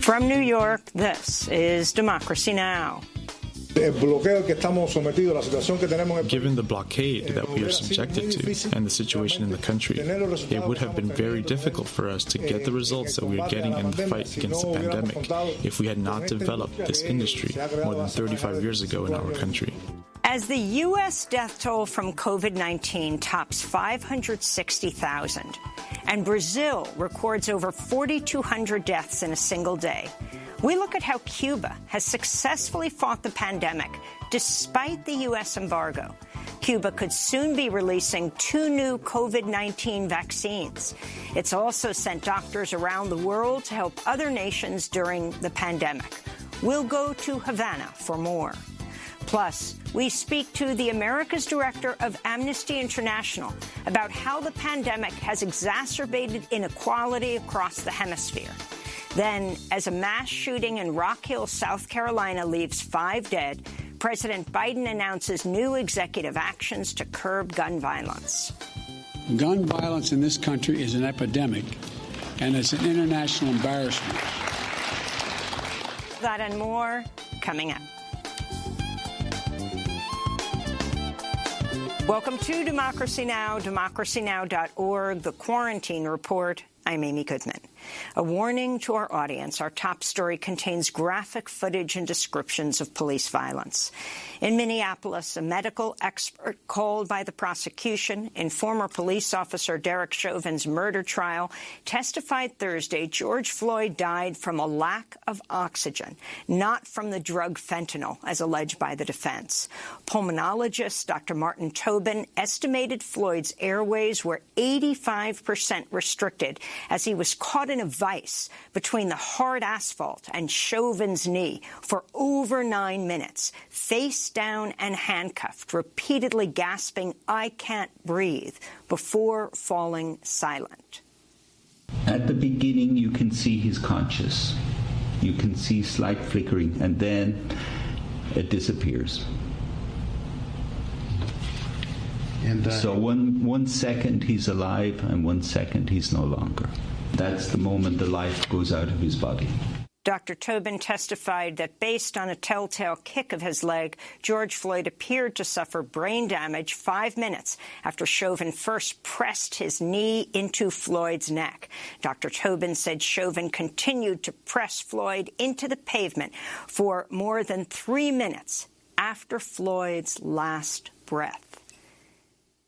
From New York, this is Democracy Now! Given the blockade that we are subjected to and the situation in the country, it would have been very difficult for us to get the results that we are getting in the fight against the pandemic if we had not developed this industry more than 35 years ago in our country. As the U.S. death toll from COVID-19 tops 560,000 and Brazil records over 4,200 deaths in a single day, we look at how Cuba has successfully fought the pandemic despite the U.S. embargo. Cuba could soon be releasing 2 new COVID-19 vaccines. It's also sent doctors around the world to help other nations during the pandemic. We'll go to Havana for more. Plus, we speak to the America's Director of Amnesty International about how the pandemic has exacerbated inequality across the hemisphere. Then, as a mass shooting in Rock Hill, South Carolina leaves 5 dead, President Biden announces new executive actions to curb gun violence. Gun violence in this country is an epidemic, and it's an international embarrassment. That and more coming up. Welcome to Democracy Now!, democracynow.org, The Quarantine Report. I'm Amy Goodman. A warning to our audience, our top story contains graphic footage and descriptions of police violence. In Minneapolis, a medical expert called by the prosecution in former police officer Derek Chauvin's murder trial testified Thursday George Floyd died from a lack of oxygen, not from the drug fentanyl, as alleged by the defense. Pulmonologist Dr. Martin Tobin estimated Floyd's airways were 85% restricted as he was caught in a vice between the hard asphalt and Chauvin's knee for over 9 minutes, face down and handcuffed, repeatedly gasping, "I can't breathe," before falling silent. At the beginning, you can see he's conscious. You can see slight flickering, and then it disappears. And so one second he's alive, and 1 second he's no longer. That's the moment the life goes out of his body. Dr. Tobin testified that based on a telltale kick of his leg, George Floyd appeared to suffer brain damage 5 minutes after Chauvin first pressed his knee into Floyd's neck. Dr. Tobin said Chauvin continued to press Floyd into the pavement for more than 3 minutes after Floyd's last breath.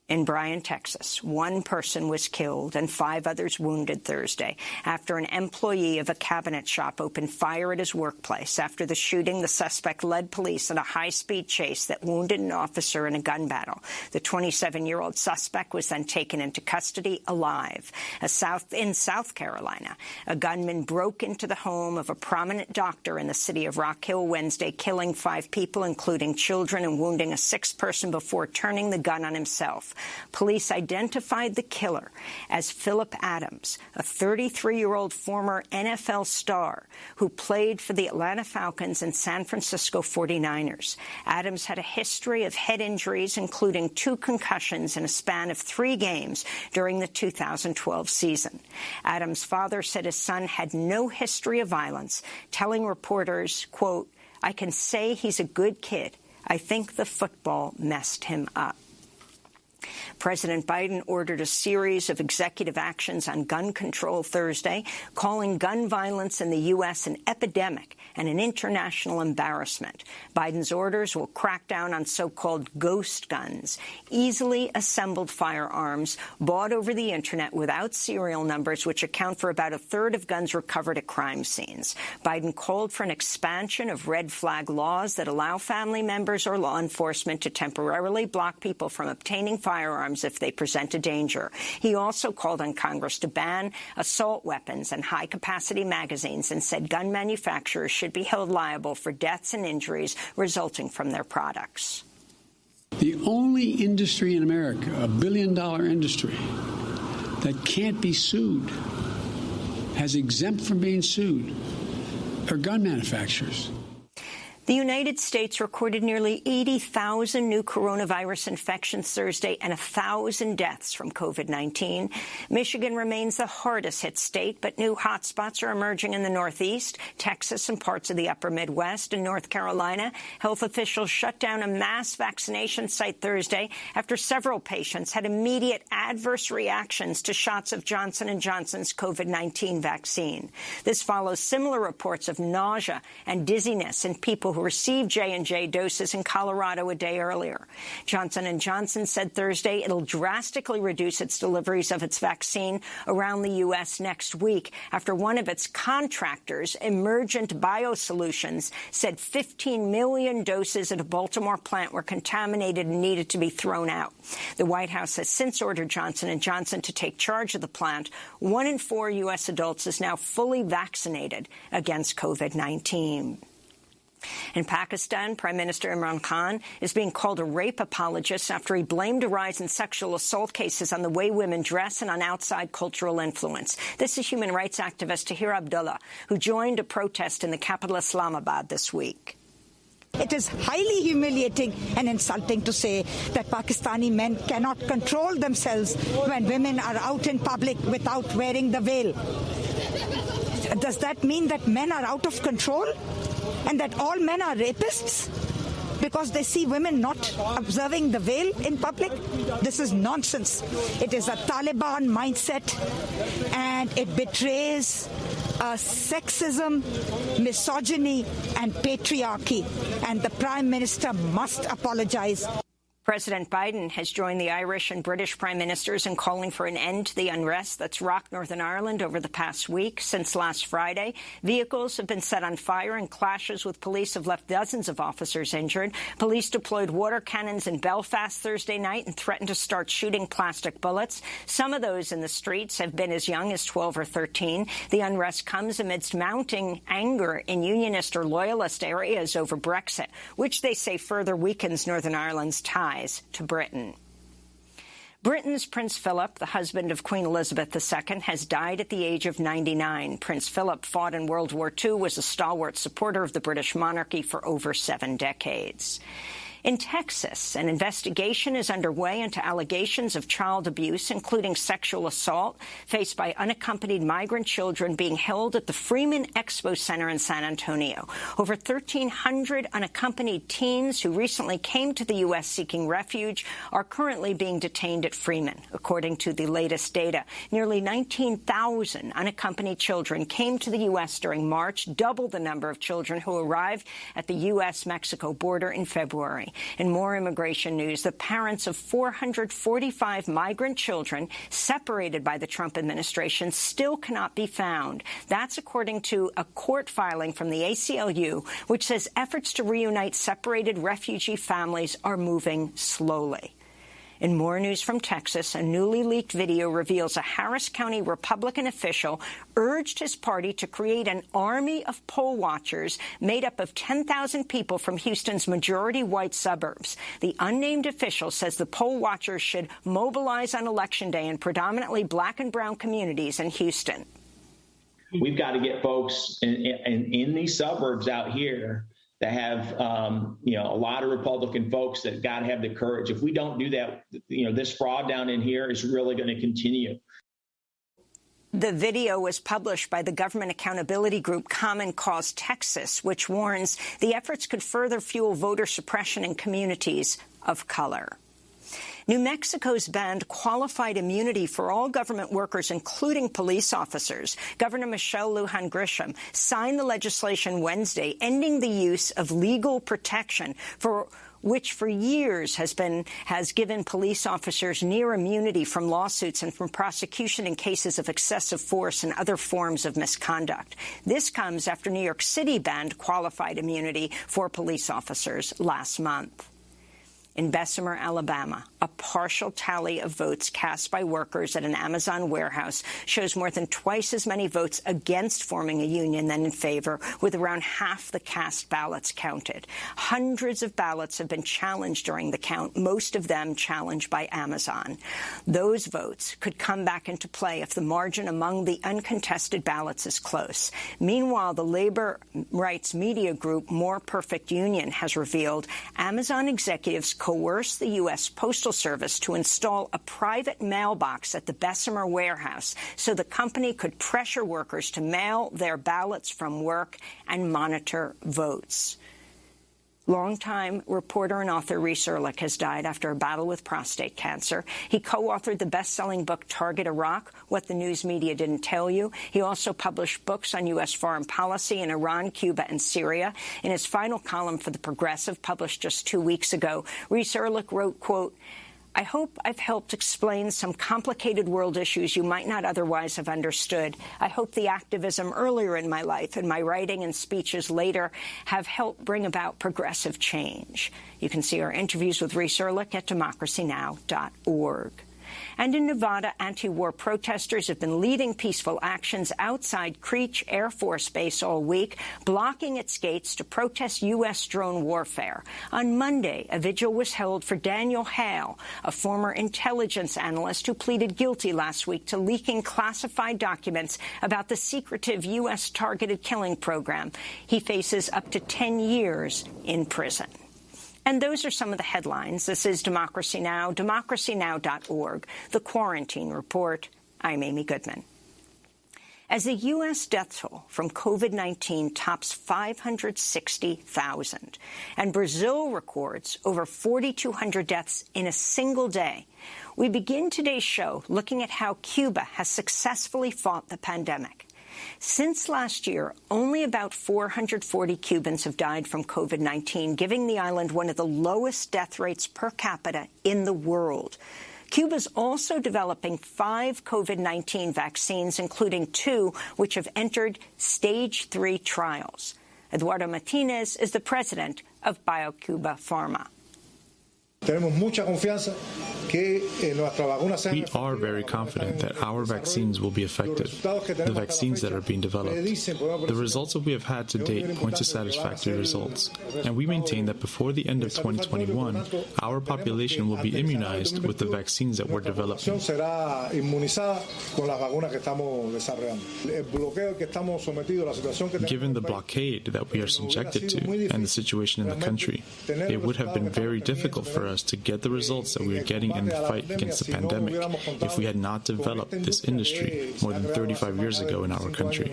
In Bryan, Texas, 1 person was killed and 5 others wounded Thursday after an employee of a cabinet shop opened fire at his workplace. After the shooting, the suspect led police in a high-speed chase that wounded an officer in a gun battle. The 27-year-old suspect was then taken into custody alive. In South Carolina, a gunman broke into the home of a prominent doctor in the city of Rock Hill Wednesday, killing 5 people, including children, and wounding a 6th person before turning the gun on himself. Police identified the killer as Philip Adams, a 33-year-old former NFL star who played for the Atlanta Falcons and San Francisco 49ers. Adams had a history of head injuries, including 2 concussions in a span of 3 games during the 2012 season. Adams' father said his son had no history of violence, telling reporters, quote, "I can say he's a good kid. I think the football messed him up." President Biden ordered a series of executive actions on gun control Thursday, calling gun violence in the U.S. an epidemic and an international embarrassment. Biden's orders will crack down on so-called ghost guns, easily assembled firearms bought over the Internet without serial numbers, which account for about 1/3 of guns recovered at crime scenes. Biden called for an expansion of red flag laws that allow family members or law enforcement to temporarily block people from obtaining firearms if they present a danger. He also called on Congress to ban assault weapons and high-capacity magazines and said gun manufacturers should be held liable for deaths and injuries resulting from their products. The only industry in America, a billion-dollar industry, that can't be sued, has exempt from being sued, are gun manufacturers. The United States recorded nearly 80,000 new coronavirus infections Thursday and 1,000 deaths from COVID-19. Michigan remains the hardest hit state, but new hotspots are emerging in the Northeast, Texas, and parts of the upper Midwest. In North Carolina, health officials shut down a mass vaccination site Thursday after several patients had immediate adverse reactions to shots of Johnson & Johnson's COVID-19 vaccine. This follows similar reports of nausea and dizziness in people who received J&J doses in Colorado a day earlier. Johnson & Johnson said Thursday it'll drastically reduce its deliveries of its vaccine around the U.S. next week after one of its contractors, Emergent Biosolutions, said 15 million doses at a Baltimore plant were contaminated and needed to be thrown out. The White House has since ordered Johnson & Johnson to take charge of the plant. 1 in 4 U.S. adults is now fully vaccinated against COVID-19. In Pakistan, Prime Minister Imran Khan is being called a rape apologist after he blamed a rise in sexual assault cases on the way women dress and on outside cultural influence. This is human rights activist Tahir Abdullah, who joined a protest in the capital Islamabad this week. It is highly humiliating and insulting to say that Pakistani men cannot control themselves when women are out in public without wearing the veil. Does that mean that men are out of control and that all men are rapists because they see women not observing the veil in public? This is nonsense. It is a Taliban mindset, and it betrays sexism, misogyny, and patriarchy, and the Prime Minister must apologize. President Biden has joined the Irish and British prime ministers in calling for an end to the unrest that's rocked Northern Ireland over the past week. Since last Friday, vehicles have been set on fire and clashes with police have left dozens of officers injured. Police deployed water cannons in Belfast Thursday night and threatened to start shooting plastic bullets. Some of those in the streets have been as young as 12 or 13. The unrest comes amidst mounting anger in unionist or loyalist areas over Brexit, which they say further weakens Northern Ireland's ties to Britain. Britain's Prince Philip, the husband of Queen Elizabeth II, has died at the age of 99. Prince Philip fought in World War II, was a stalwart supporter of the British monarchy for over 7 decades. In Texas, an investigation is underway into allegations of child abuse, including sexual assault, faced by unaccompanied migrant children being held at the Freeman Expo Center in San Antonio. Over 1,300 unaccompanied teens who recently came to the U.S. seeking refuge are currently being detained at Freeman. According to the latest data, nearly 19,000 unaccompanied children came to the U.S. during March, double the number of children who arrived at the U.S.-Mexico border in February. In more immigration news, the parents of 445 migrant children separated by the Trump administration still cannot be found. That's according to a court filing from the ACLU, which says efforts to reunite separated refugee families are moving slowly. In more news from Texas, a newly leaked video reveals a Harris County Republican official urged his party to create an army of poll watchers made up of 10,000 people from Houston's majority-white suburbs. The unnamed official says the poll watchers should mobilize on Election Day in predominantly black and brown communities in Houston. We've got to get folks in these suburbs out here that have, a lot of Republican folks that got to have the courage. If we don't do that, this fraud down in here is really going to continue. The video was published by the government accountability group Common Cause Texas, which warns the efforts could further fuel voter suppression in communities of color. New Mexico's banned qualified immunity for all government workers, including police officers. Governor Michelle Lujan Grisham signed the legislation Wednesday, ending the use of legal protection which for years has given police officers near immunity from lawsuits and from prosecution in cases of excessive force and other forms of misconduct. This comes after New York City banned qualified immunity for police officers last month. In Bessemer, Alabama, A partial tally of votes cast by workers at an Amazon warehouse shows more than twice as many votes against forming a union than in favor, with around half the cast ballots counted. Hundreds of ballots have been challenged during the count, most of them challenged by Amazon. Those votes could come back into play if the margin among the uncontested ballots is close. Meanwhile, the labor rights media group More Perfect Union has revealed Amazon executives coerced the U.S. Postal Service to install a private mailbox at the Bessemer warehouse so the company could pressure workers to mail their ballots from work and monitor votes. Longtime reporter and author Reese Erlich has died after a battle with prostate cancer. He co-authored the best-selling book Target Iraq, What the News Media Didn't Tell You. He also published books on U.S. foreign policy in Iran, Cuba, and Syria. In his final column for The Progressive, published just 2 weeks ago, Reese Erlich wrote, quote, I hope I've helped explain some complicated world issues you might not otherwise have understood. I hope the activism earlier in my life and my writing and speeches later have helped bring about progressive change. You can see our interviews with Reese Erlich at democracynow.org. And in Nevada, anti-war protesters have been leading peaceful actions outside Creech Air Force Base all week, blocking its gates to protest U.S. drone warfare. On Monday, a vigil was held for Daniel Hale, a former intelligence analyst who pleaded guilty last week to leaking classified documents about the secretive U.S. targeted killing program. He faces up to 10 years in prison. And those are some of the headlines. This is Democracy Now!, democracynow.org, The Quarantine Report. I'm Amy Goodman. As the U.S. death toll from COVID-19 tops 560,000, and Brazil records over 4,200 deaths in a single day, we begin today's show looking at how Cuba has successfully fought the pandemic. Since last year, only about 440 Cubans have died from COVID-19, giving the island one of the lowest death rates per capita in the world. Cuba's also developing 5 COVID-19 vaccines, including 2 which have entered Stage 3 trials. Eduardo Martinez is the president of BioCuba Pharma. We are very confident that our vaccines will be effective, the vaccines that are being developed. The results that we have had to date point to satisfactory results, and we maintain that before the end of 2021, our population will be immunized with the vaccines that we're developing. Given the blockade that we are subjected to and the situation in the country, it would have been very difficult for us to get the results that we are getting in the fight against the pandemic if we had not developed this industry more than 35 years ago in our country.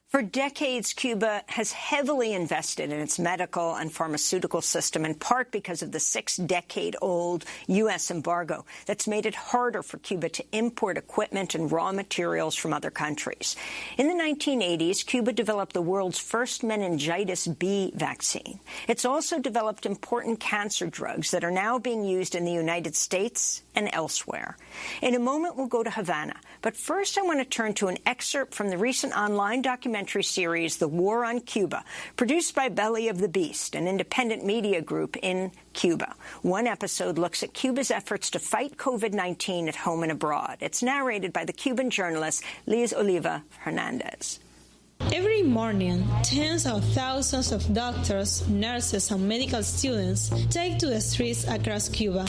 For decades, Cuba has heavily invested in its medical and pharmaceutical system, in part because of the 6-decade-old U.S. embargo that's made it harder for Cuba to import equipment and raw materials from other countries. In the 1980s, Cuba developed the world's first meningitis B vaccine. It's also developed important cancer drugs that are now being used in the United States and elsewhere. In a moment, we'll go to Havana. But first, I want to turn to an excerpt from the recent online documentary series, The War on Cuba, produced by Belly of the Beast, an independent media group in Cuba. One episode looks at Cuba's efforts to fight COVID-19 at home and abroad. It's narrated by the Cuban journalist Liz Oliva Hernandez. Every morning, tens of thousands of doctors, nurses, and medical students take to the streets across Cuba.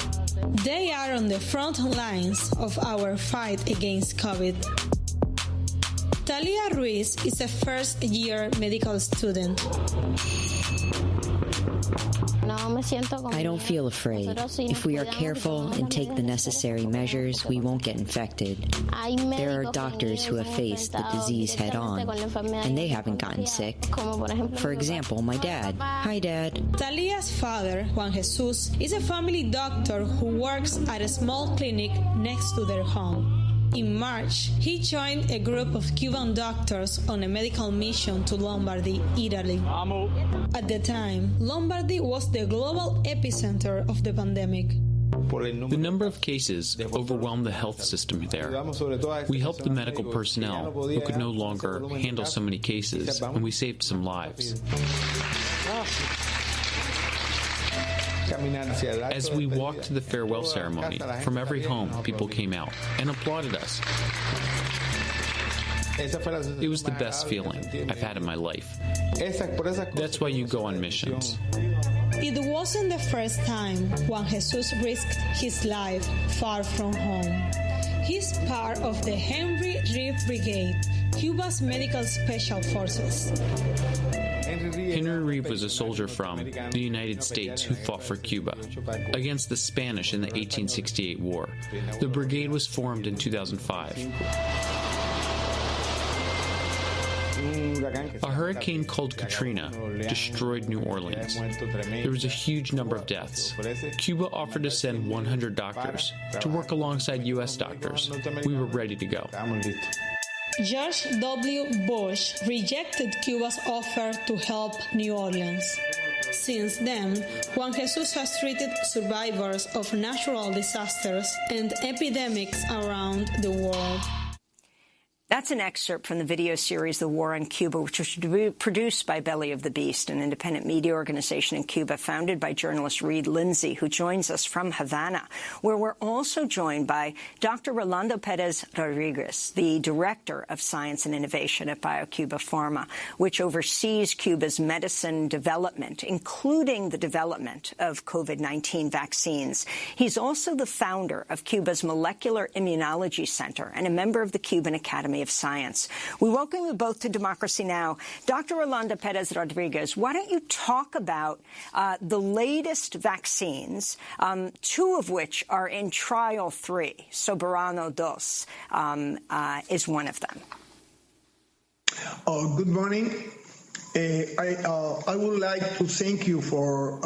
They are on the front lines of our fight against COVID. Talia Ruiz is a first-year medical student. I don't feel afraid. If we are careful and take the necessary measures, we won't get infected. There are doctors who have faced the disease head-on, and they haven't gotten sick. For example, my dad. Hi, Dad. Talia's father, Juan Jesus, is a family doctor who works at a small clinic next to their home. In March, he joined a group of Cuban doctors on a medical mission to Lombardy, Italy. At the time, Lombardy was the global epicenter of the pandemic. The number of cases overwhelmed the health system there. We helped the medical personnel who could no longer handle so many cases, and we saved some lives. As we walked to the farewell ceremony, from every home, people came out and applauded us. It was the best feeling I've had in my life. That's why you go on missions. It wasn't the first time Juan Jesus risked his life far from home. He's part of the Henry Reeve Brigade, Cuba's medical special forces. Henry Reeve was a soldier from the United States who fought for Cuba against the Spanish in the 1868 war. The brigade was formed in 2005. A hurricane called Katrina destroyed New Orleans. There was a huge number of deaths. Cuba offered to send 100 doctors to work alongside U.S. doctors. We were ready to go. George W. Bush rejected Cuba's offer to help New Orleans. Since then, Juan Jesus has treated survivors of natural disasters and epidemics around the world. That's an excerpt from the video series The War on Cuba, which was produced by Belly of the Beast, an independent media organization in Cuba founded by journalist Reed Lindsay, who joins us from Havana, where we're also joined by Dr. Rolando Perez Rodriguez, the Director of Science and Innovation at BioCuba Pharma, which oversees Cuba's medicine development, including the development of COVID-19 vaccines. He's also the founder of Cuba's Molecular Immunology Center and a member of the Cuban Academy of Science. We welcome you both to Democracy Now! Dr. Rolando Perez Rodriguez, why don't you talk about the latest vaccines, two of which are in Trial 3, Soberano 2 is one of them. Good morning. I would like to thank you for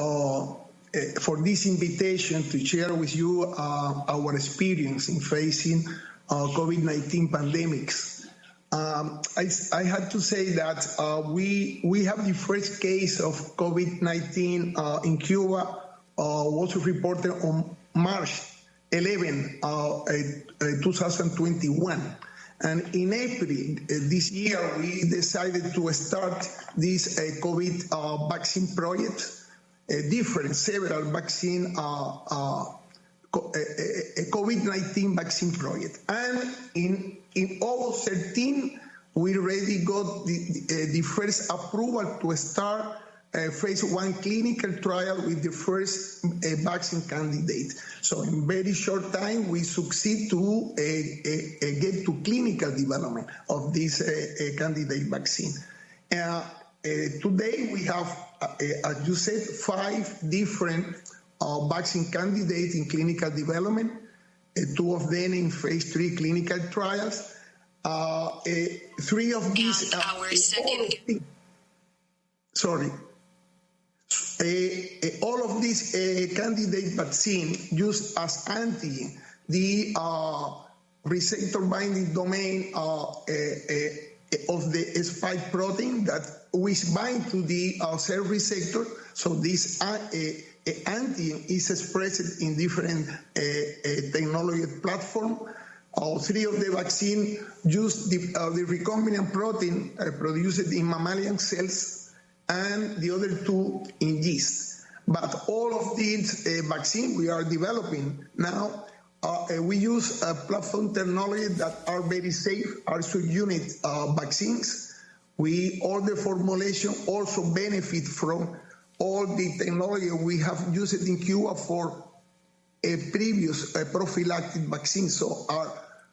this invitation to share with you our experience in facing COVID-19 pandemics. I had to say that we have the first case of COVID-19 in Cuba was reported on March 11, 2021. And in April this year, we decided to start this COVID vaccine project, several vaccine a COVID-19 vaccine project. And in August 13, we already got the first approval to start a phase 1 clinical trial with the first vaccine candidate. So in very short time, we succeed to get to clinical development of this candidate vaccine. Today, we have, as you said, 5 different vaccine candidates in clinical development, 2 of them in phase 3 clinical trials. 3 of these all of these candidate vaccine used as antigen the receptor binding domain of the spike protein that which bind to the cell receptor. So this antigen is expressed in different technology platform. 3 of the vaccine use the recombinant protein produced in mammalian cells, and the other 2 in yeast. But all of these vaccines we are developing now, we use platform technology that are very safe, are subunit vaccines. All the formulation also benefit from all the technology we have used in Cuba for a previous prophylactic vaccine, so are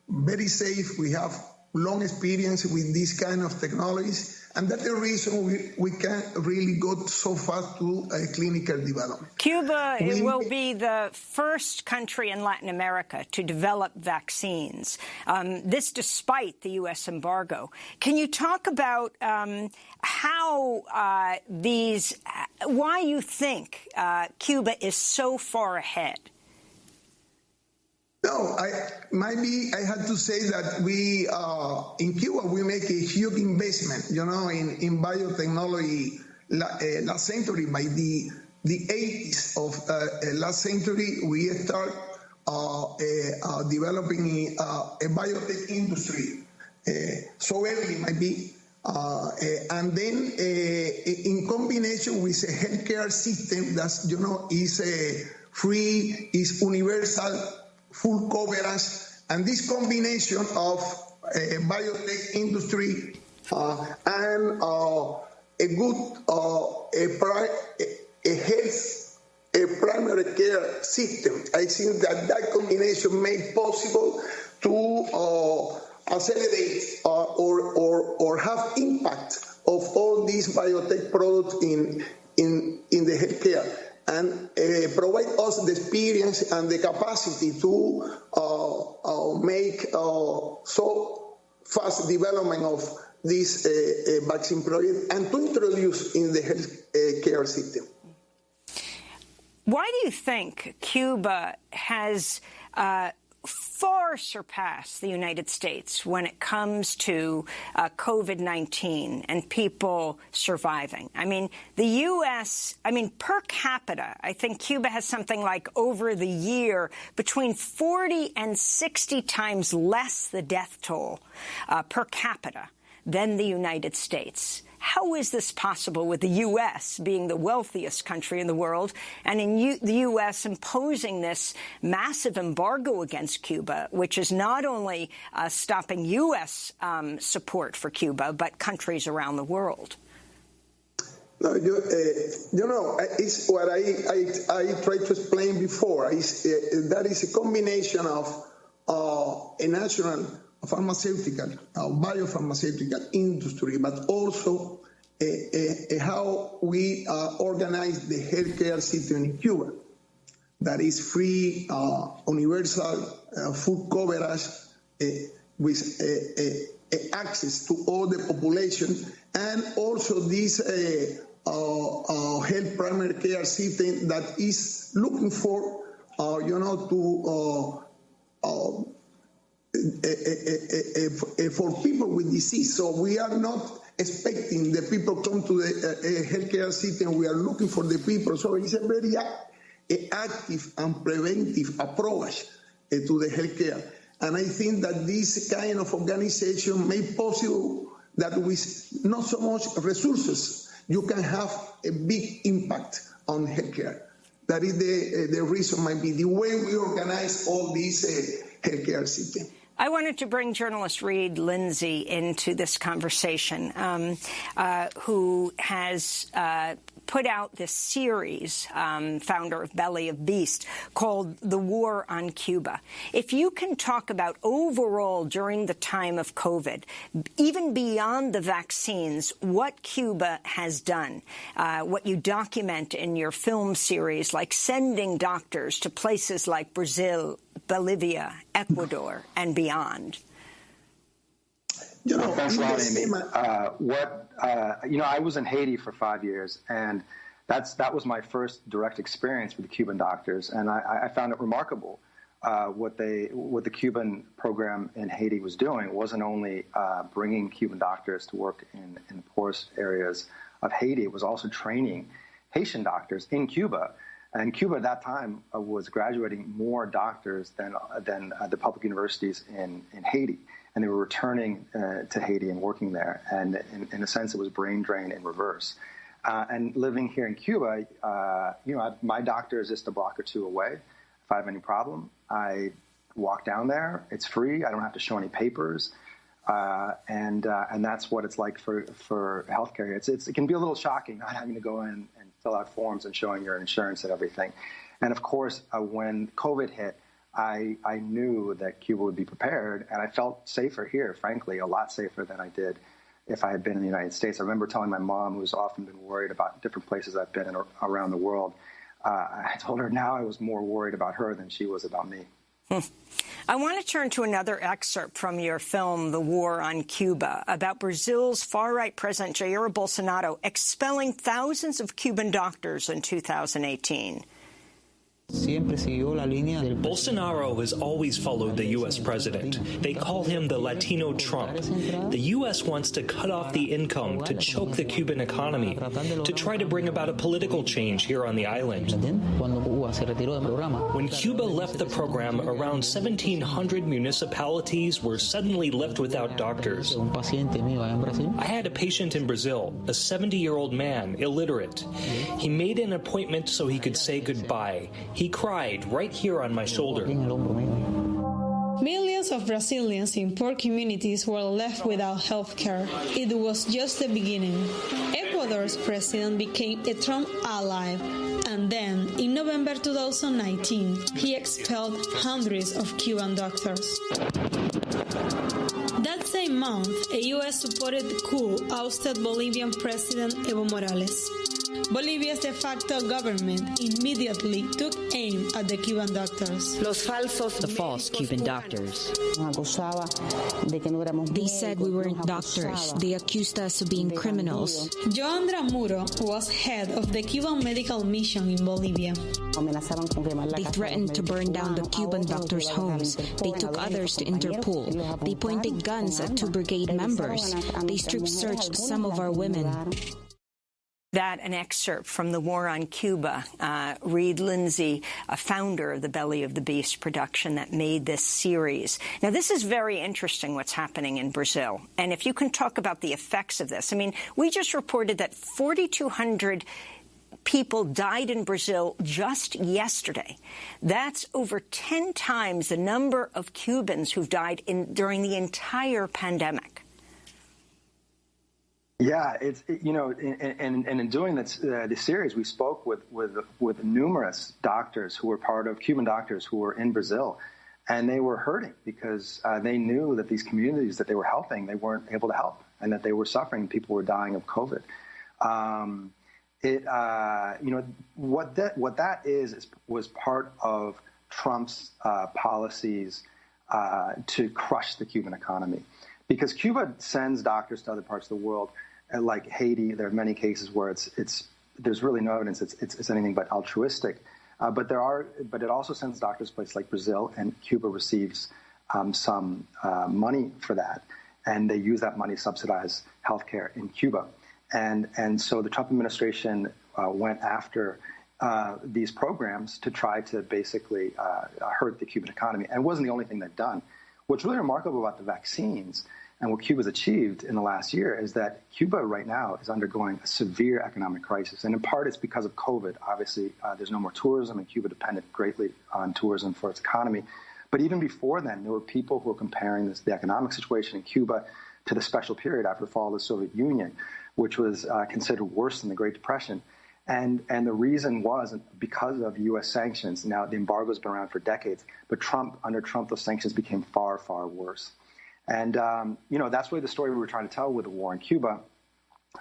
very safe. We have long experience with this kind of technologies, and that's the reason we can really go so fast to clinical development. Cuba will be the first country in Latin America to develop vaccines, this despite the U.S. embargo. Can you talk about why you think Cuba is so far ahead? No, I had to say that we in Cuba we make a huge investment, in biotechnology last century. By the 80s of last century, we start developing a biotech industry so early, maybe And then in combination with a healthcare system that, is free, is universal, full coverage, and this combination of biotech industry and a good a primary care system. I think that combination made possible to accelerate or have impact of all these biotech products in the healthcare and provide us the experience and the capacity to make so fast development of this vaccine project and to introduce in the healthcare system. Why do you think Cuba has far surpassed the United States when it comes to COVID-19 and people surviving? I mean, the U.S., per capita, I think Cuba has something like over the year between 40 and 60 times less the death toll per capita than the United States. How is this possible with the U.S. being the wealthiest country in the world and in the U.S. imposing this massive embargo against Cuba, which is not only stopping U.S. support for Cuba, but countries around the world? No, it's what I tried to explain before. That is a combination of a national pharmaceutical, biopharmaceutical industry, but also how we organize the healthcare system in Cuba. That is free, universal, full coverage with access to all the population, and also this health primary care system that is looking for, for people with disease. So we are not expecting the people come to the healthcare system. We are looking for the people. So it's a very active and preventive approach to the healthcare. And I think that this kind of organization made possible that with not so much resources, you can have a big impact on healthcare. That is the reason might be the way we organize all these healthcare system. I wanted to bring journalist Reed Lindsay into this conversation, who has put out this series, founder of Belly of Beast, called The War on Cuba. If you can talk about overall during the time of COVID, even beyond the vaccines, what Cuba has done, what you document in your film series, like sending doctors to places like Brazil, Bolivia, Ecuador, and beyond. Thanks a lot, Amy. I was in Haiti for 5 years, and that was my first direct experience with the Cuban doctors, and I found it remarkable what the Cuban program in Haiti was doing. It wasn't only bringing Cuban doctors to work in the poorest areas of Haiti, it was also training Haitian doctors in Cuba. And Cuba at that time was graduating more doctors than the public universities in Haiti. And they were returning to Haiti and working there. And in a sense, it was brain drain in reverse. And living here in Cuba, my doctor is just a block or two away. If I have any problem, I walk down there. It's free. I don't have to show any papers. And that's what it's like for healthcare. It can be a little shocking not having to go in and fill out forms and showing your insurance and everything. And of course, when COVID hit, I knew that Cuba would be prepared, and I felt safer here, frankly, a lot safer than I did if I had been in the United States. I remember telling my mom, who's often been worried about different places I've been in around the world, I told her now I was more worried about her than she was about me. I want to turn to another excerpt from your film, The War on Cuba, about Brazil's far-right President Jair Bolsonaro expelling thousands of Cuban doctors in 2018. Bolsonaro has always followed the U.S. president. They call him the Latino Trump. The U.S. wants to cut off the income to choke the Cuban economy, to try to bring about a political change here on the island. When Cuba left the program, around 1,700 municipalities were suddenly left without doctors. I had a patient in Brazil, a 70-year-old man, illiterate. He made an appointment so he could say goodbye. He cried right here on my shoulder. Millions of Brazilians in poor communities were left without health care. It was just the beginning. Ecuador's president became a Trump ally, and then, in November 2019, he expelled hundreds of Cuban doctors. That same month, a U.S.-supported coup ousted Bolivian President Evo Morales. Bolivia's de facto government immediately took aim at the Cuban doctors. The false Cuban doctors. They said we weren't doctors. They accused us of being criminals. Joandra Muro was head of the Cuban medical mission in Bolivia. They threatened to burn down the Cuban doctors' homes. They took others to Interpol. They pointed guns at 2 brigade members. They strip-searched some of our women. That an excerpt from The War on Cuba. Reed Lindsay, a founder of the Belly of the Beast production that made this series. Now, this is very interesting what's happening in Brazil. And if you can talk about the effects of this. I mean, we just reported that 4,200 people died in Brazil just yesterday. That's over 10 times the number of Cubans who've died during the entire pandemic. Yeah, it's in doing this series, we spoke with numerous doctors who were part of Cuban doctors who were in Brazil, and they were hurting because they knew that these communities that they were helping, they weren't able to help, and that they were suffering. People were dying of COVID. What that was part of Trump's policies to crush the Cuban economy, because Cuba sends doctors to other parts of the world. Like Haiti, there are many cases where there's really no evidence it's anything but altruistic. But it also sends doctors to places like Brazil, and Cuba receives some money for that, and they use that money to subsidize healthcare in Cuba. And so the Trump administration went after these programs to try to basically hurt the Cuban economy. And it wasn't the only thing they've done. What's really remarkable about the vaccines and what Cuba's achieved in the last year is that Cuba right now is undergoing a severe economic crisis. And in part, it's because of COVID. Obviously, there's no more tourism, and Cuba depended greatly on tourism for its economy. But even before then, there were people who were comparing the economic situation in Cuba to the special period after the fall of the Soviet Union, which was considered worse than the Great Depression. And the reason was because of U.S. sanctions. Now, the embargo's been around for decades, but under Trump, those sanctions became far, far worse. And, that's really the story we were trying to tell with the war in Cuba.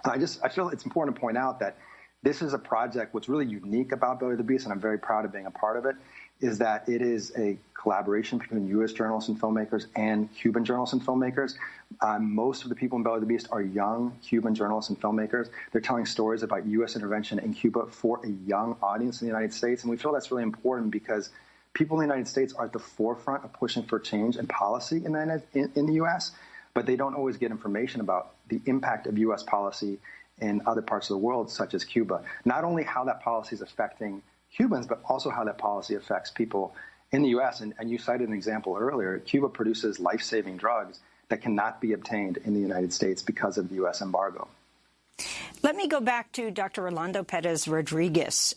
I feel it's important to point out that this is a project. What's really unique about Belly of the Beast, and I'm very proud of being a part of it, is that it is a collaboration between U.S. journalists and filmmakers and Cuban journalists and filmmakers. Most of the people in Belly of the Beast are young Cuban journalists and filmmakers. They're telling stories about U.S. intervention in Cuba for a young audience in the United States. And we feel that's really important because people in the United States are at the forefront of pushing for change and policy in the U.S., but they don't always get information about the impact of U.S. policy in other parts of the world, such as Cuba. Not only how that policy is affecting Cubans, but also how that policy affects people in the U.S. And you cited an example earlier. Cuba produces life-saving drugs that cannot be obtained in the United States because of the U.S. embargo. Let me go back to Dr. Rolando Perez Rodriguez.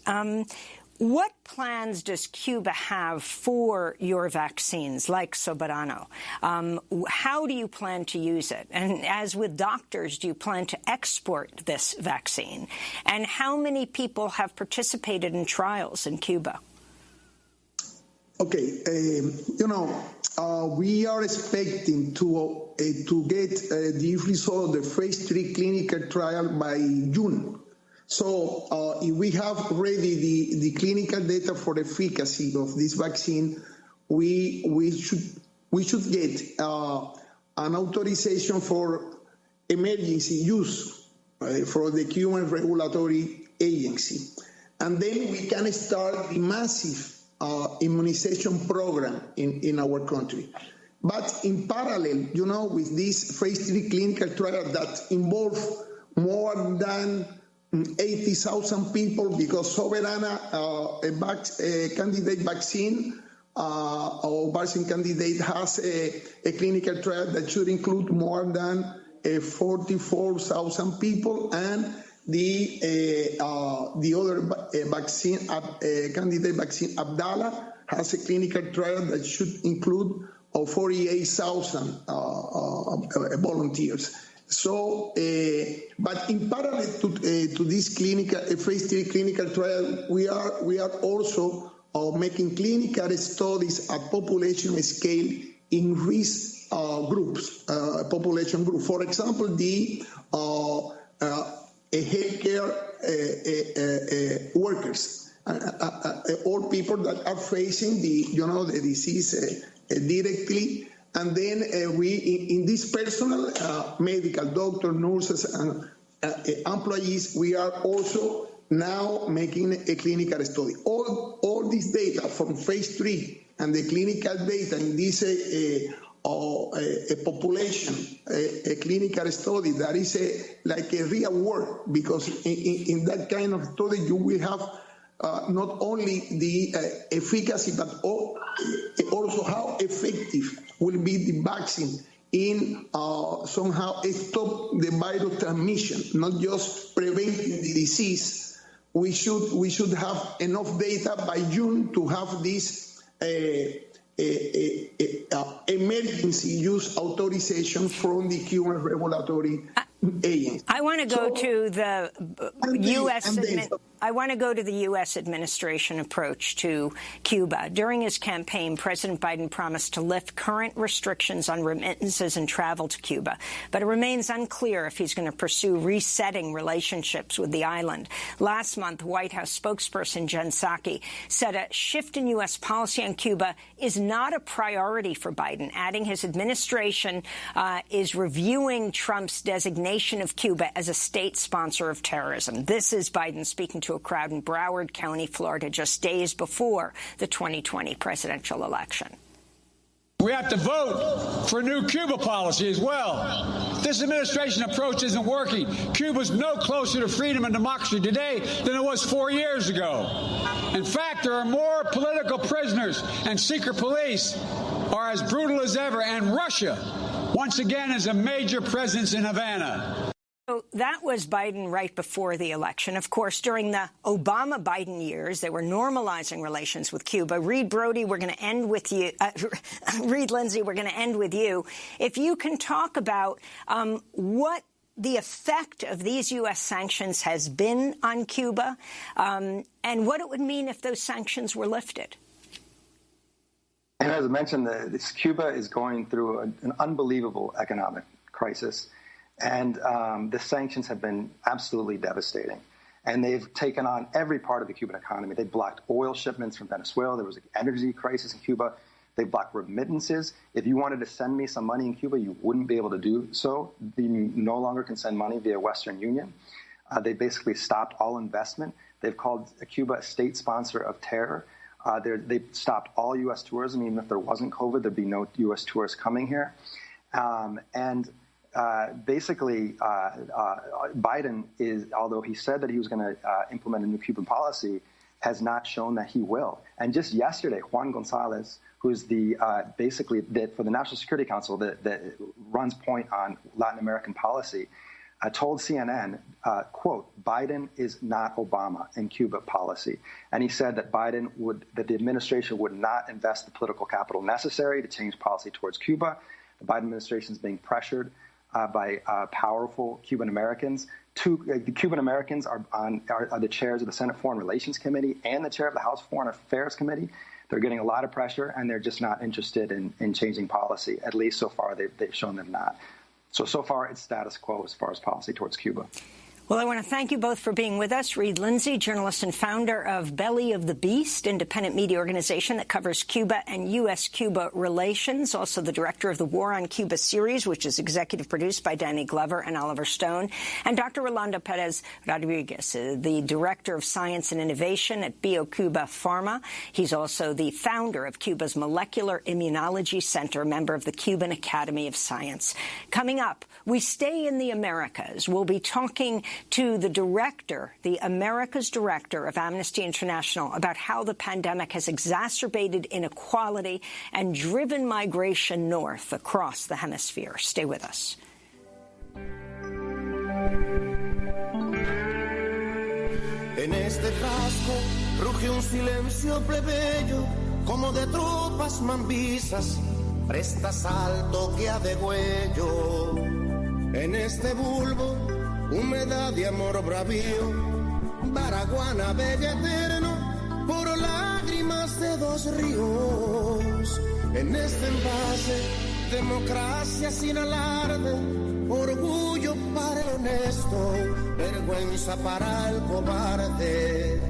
What plans does Cuba have for your vaccines, like Soberano? How do you plan to use it? And as with doctors, do you plan to export this vaccine? And how many people have participated in trials in Cuba? Okay, we are expecting to get the result of the phase 3 clinical trial by June. So if we have already the clinical data for efficacy of this vaccine, we should get an authorization for emergency use for the Cuban regulatory agency. And then we can start the massive immunization program in our country. But in parallel, with this phase 3 clinical trial that involved more than 80,000 people, because Soberana, a candidate vaccine, or vaccine candidate has a clinical trial that should include more than 44,000 people, and the other vaccine, candidate vaccine, Abdala, has a clinical trial that should include 48,000 volunteers. So, but in parallel to this clinical phase 3 clinical trial, we are also making clinical studies at population scale in risk groups, population group. For example, the healthcare workers, all people that are facing the disease directly. And then we, in this personal, medical, doctor, nurses, and employees, we are also now making a clinical study. All this data from phase 3 and the clinical data in this a population, a clinical study that is like a real work, because in that kind of study you will have not only the efficacy, but also how effective will be the vaccine in somehow stop the virus transmission, not just preventing the disease. We should have enough data by June to have this emergency use authorization from the Cuban regulatory agency. I want to go to the U.S. I want to go to the U.S. administration approach to Cuba. During his campaign, President Biden promised to lift current restrictions on remittances and travel to Cuba, but it remains unclear if he's going to pursue resetting relationships with the island. Last month, White House spokesperson Jen Psaki said a shift in U.S. policy on Cuba is not a priority for Biden, adding his administration is reviewing Trump's designation of Cuba as a state sponsor of terrorism. This is Biden speaking to a crowd in Broward County, Florida, just days before the 2020 presidential election. We have to vote for a new Cuba policy as well. This administration approach isn't working. Cuba's no closer to freedom and democracy today than it was 4 years ago. In fact, there are more political prisoners, and secret police are as brutal as ever, and Russia, once again, is a major presence in Havana. So that was Biden right before the election. Of course, during the Obama-Biden years, they were normalizing relations with Cuba. Reed Brody, we're going to end with you. Reed Lindsay, we're going to end with you. If you can talk about what the effect of these U.S. sanctions has been on Cuba, and what it would mean if those sanctions were lifted. And as I mentioned, Cuba is going through an unbelievable economic crisis. And the sanctions have been absolutely devastating. And they've taken on every part of the Cuban economy. They blocked oil shipments from Venezuela. There was an energy crisis in Cuba. They blocked remittances. If you wanted to send me some money in Cuba, you wouldn't be able to do so. You no longer can send money via Western Union. They basically stopped all investment. They've called Cuba a state sponsor of terror. They stopped all U.S. tourism. Even if there wasn't COVID, there'd be no U.S. tourists coming here. Basically, Biden is, although he said that he was going to implement a new Cuban policy, has not shown that he will. And just yesterday, Juan Gonzalez, who's the basically for the National Security Council that runs point on Latin American policy, told CNN, quote, Biden is not Obama in Cuba policy. And he said that that the administration would not invest the political capital necessary to change policy towards Cuba. The Biden administration is being pressured by powerful Cuban Americans. The Cuban Americans are the chairs of the Senate Foreign Relations Committee and the chair of the House Foreign Affairs Committee. They're getting a lot of pressure, and they're just not interested in changing policy. At least so far, they've shown them not. So far, it's status quo as far as policy towards Cuba. Well, I want to thank you both for being with us. Reed Lindsay, journalist and founder of Belly of the Beast, independent media organization that covers Cuba and U.S.-Cuba relations. Also the director of the War on Cuba series, which is executive produced by Danny Glover and Oliver Stone. And Dr. Rolando Perez Rodriguez, the director of science and innovation at BioCuba Pharma. He's also the founder of Cuba's Molecular Immunology Center, a member of the Cuban Academy of Science. Coming up, we stay in the Americas. We'll be talking to the director, the America's director of Amnesty International, about how the pandemic has exacerbated inequality and driven migration north across the hemisphere. Stay with us. En este casco ruge un silencio plebeyo, como de tropas mambisas, presta salto que ha de huello. En este bulbo, humedad de amor bravío, Baraguana bella eterno, por lágrimas de dos ríos. En este envase, democracia sin alarde, orgullo para el honesto, vergüenza para el cobarde.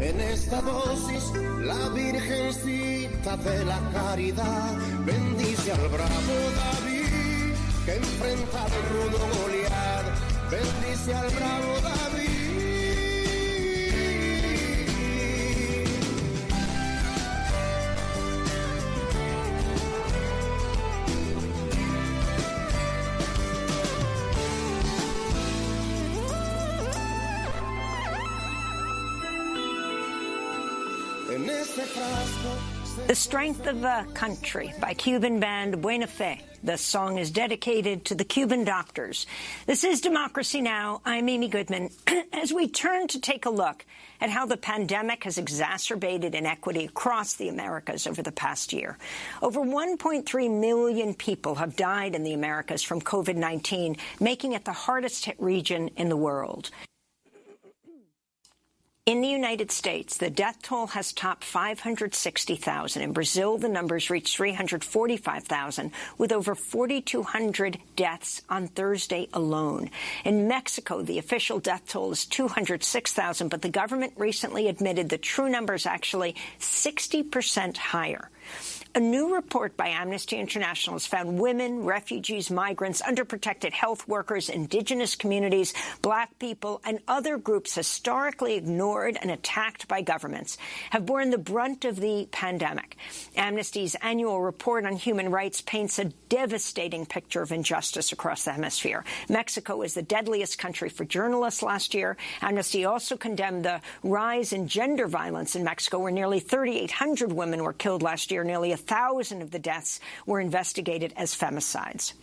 En esta dosis, la Virgencita de la Caridad bendice al bravo David que enfrenta al rudo Goliat. Bendice al bravo David. En este frasco. The Strength of a Country by Cuban band Buena Fe. The song is dedicated to the Cuban doctors. This is Democracy Now! I'm Amy Goodman. As we turn to take a look at how the pandemic has exacerbated inequity across the Americas over the past year. Over 1.3 million people have died in the Americas from COVID-19, making it the hardest hit region in the world. In the United States, the death toll has topped 560,000. In Brazil, the numbers reached 345,000, with over 4,200 deaths on Thursday alone. In Mexico, the official death toll is 206,000, but the government recently admitted the true number is actually 60% higher. A new report by Amnesty International has found women, refugees, migrants, underprotected health workers, indigenous communities, black people, and other groups historically ignored and attacked by governments have borne the brunt of the pandemic. Amnesty's annual report on human rights paints a devastating picture of injustice across the hemisphere. Mexico is the deadliest country for journalists last year. Amnesty also condemned the rise in gender violence in Mexico, where nearly 3,800 women were killed last year. Nearly 1,000 of the deaths were investigated as femicides.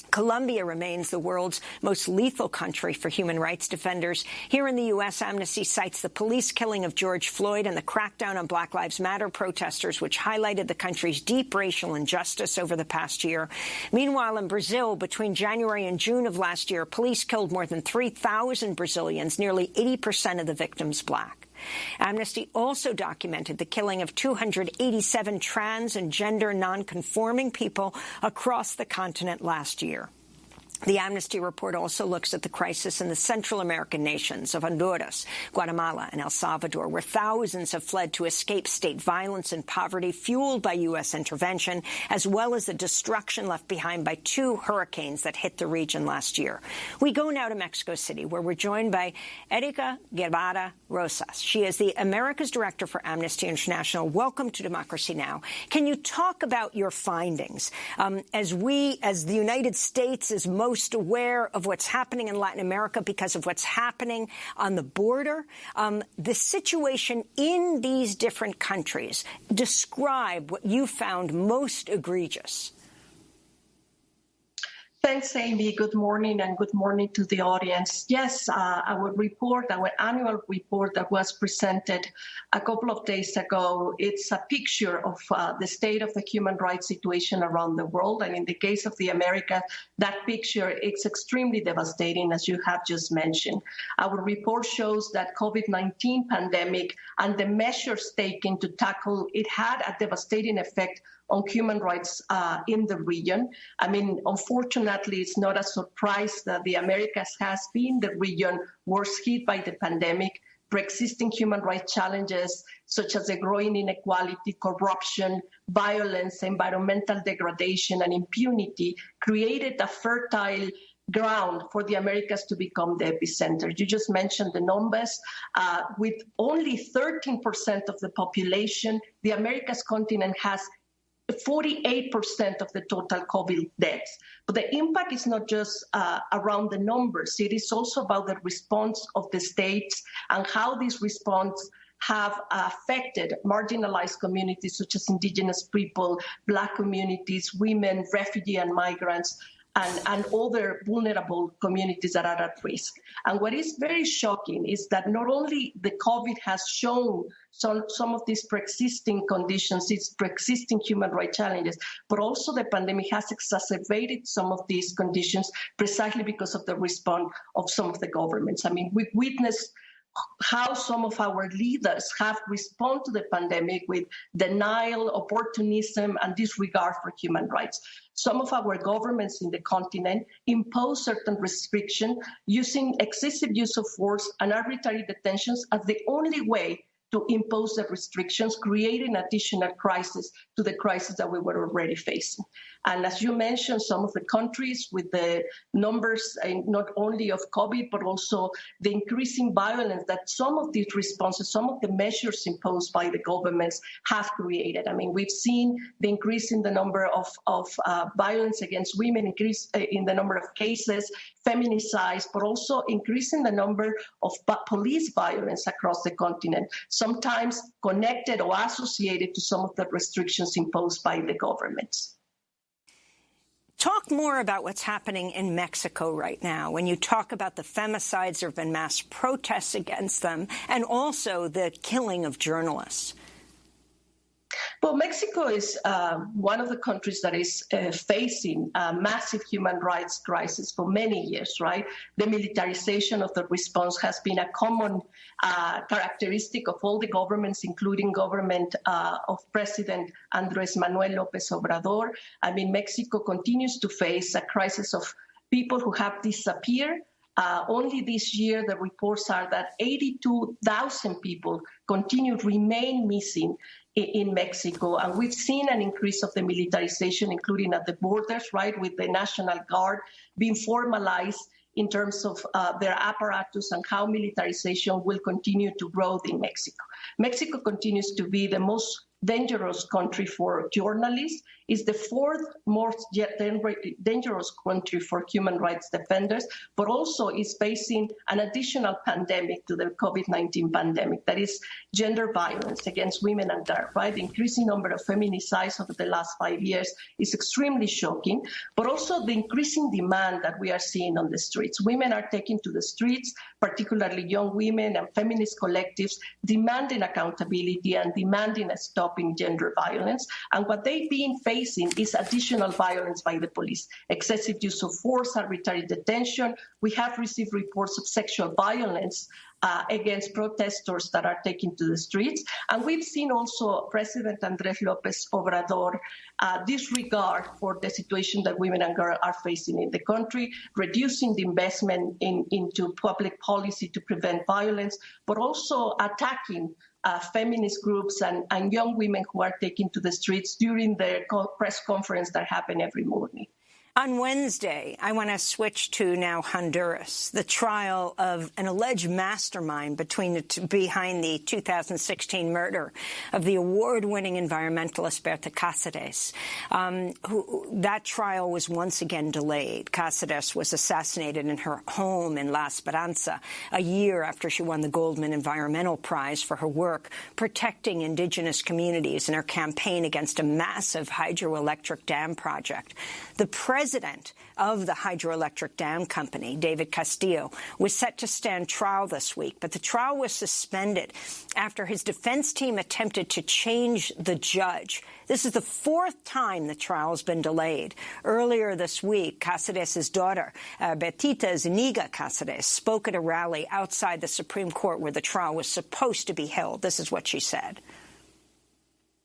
Colombia remains the world's most lethal country for human rights defenders. Here in the U.S., Amnesty cites the police killing of George Floyd and the crackdown on Black Lives Matter protesters, which highlighted the country's deep racial injustice over the past year. Meanwhile, in Brazil, between January and June of last year, police killed more than 3,000 Brazilians, nearly 80% of the victims black. Amnesty also documented the killing of 287 trans and gender nonconforming people across the continent last year. The Amnesty report also looks at the crisis in the Central American nations of Honduras, Guatemala, and El Salvador, where thousands have fled to escape state violence and poverty fueled by U.S. intervention, as well as the destruction left behind by two hurricanes that hit the region last year. We go now to Mexico City, where we're joined by Erika Guevara Rosas. She is the America's Director for Amnesty International. Welcome to Democracy Now! Can you talk about your findings as the United States is most aware of what's happening in Latin America because of what's happening on the border? The situation in these different countries, describe what you found most egregious. Thanks, Amy. Good morning, and good morning to the audience. Yes, our annual report that was presented a couple of days ago, it's a picture of the state of the human rights situation around the world. And in the case of the Americas, that picture is extremely devastating, as you have just mentioned. Our report shows that COVID-19 pandemic and the measures taken to tackle it had a devastating effect on human rights in the region. I mean, unfortunately, it's not a surprise that the Americas has been the region worst hit by the pandemic. Pre-existing human rights challenges such as the growing inequality, corruption, violence, environmental degradation, and impunity created a fertile ground for the Americas to become the epicenter. You just mentioned the numbers. With only 13% of the population, the Americas continent has 48% of the total COVID deaths. But the impact is not just around the numbers. It is also about the response of the states and how this response have affected marginalized communities such as indigenous people, Black communities, women, refugee and migrants, and other vulnerable communities that are at risk. And what is very shocking is that not only the COVID has shown some of these pre-existing conditions, these pre-existing human rights challenges, but also the pandemic has exacerbated some of these conditions precisely because of the response of some of the governments. I mean, we've witnessed how some of our leaders have responded to the pandemic with denial, opportunism, and disregard for human rights. Some of our governments in the continent impose certain restrictions using excessive use of force and arbitrary detentions as the only way to impose the restrictions, creating additional crisis to the crisis that we were already facing. And as you mentioned, some of the countries with the numbers not only of COVID, but also the increasing violence that some of these responses, some of the measures imposed by the governments have created. I mean, we've seen the increase in the number of violence against women, increase in the number of cases, feminicide, but also increasing the number of police violence across the continent, sometimes connected or associated to some of the restrictions imposed by the governments. Talk more about what's happening in Mexico right now. When you talk about the femicides, there have been mass protests against them, and also the killing of journalists. Well, Mexico is one of the countries that is facing a massive human rights crisis for many years, right? The militarization of the response has been a common characteristic of all the governments, including government of President Andrés Manuel López Obrador. I mean, Mexico continues to face a crisis of people who have disappeared. Only this year, the reports are that 82,000 people continue to remain missing in Mexico. And we've seen an increase of the militarization, including at the borders, right, with the National Guard being formalized in terms of their apparatus and how militarization will continue to grow in Mexico. Mexico continues to be the most dangerous country for journalists, is the fourth most dangerous country for human rights defenders, but also is facing an additional pandemic to the COVID-19 pandemic, that is gender violence against women and girls, right? The increasing number of feminicides over the last 5 years is extremely shocking, but also the increasing demand that we are seeing on the streets. Women are taking to the streets, particularly young women and feminist collectives, demanding accountability and demanding a stop in gender violence. And what they've been facing is additional violence by the police, excessive use of force, arbitrary detention. We have received reports of sexual violence against protesters that are taken to the streets. And we've seen also President Andrés López Obrador disregard for the situation that women and girls are facing in the country, reducing the investment into public policy to prevent violence, but also attacking feminist groups and young women who are taken to the streets during the press conference that happen every morning. On Wednesday, I want to switch to now Honduras, the trial of an alleged mastermind behind the 2016 murder of the award-winning environmentalist Berta Cáceres. That trial was once again delayed. Cáceres was assassinated in her home in La Esperanza a year after she won the Goldman Environmental Prize for her work protecting indigenous communities in her campaign against a massive hydroelectric dam project. The president of the hydroelectric dam company, David Castillo, was set to stand trial this week, but the trial was suspended after his defense team attempted to change the judge. This is the fourth time the trial has been delayed. Earlier this week, Cáceres' daughter, Bertita Zuniga Cáceres, spoke at a rally outside the Supreme Court where the trial was supposed to be held. This is what she said.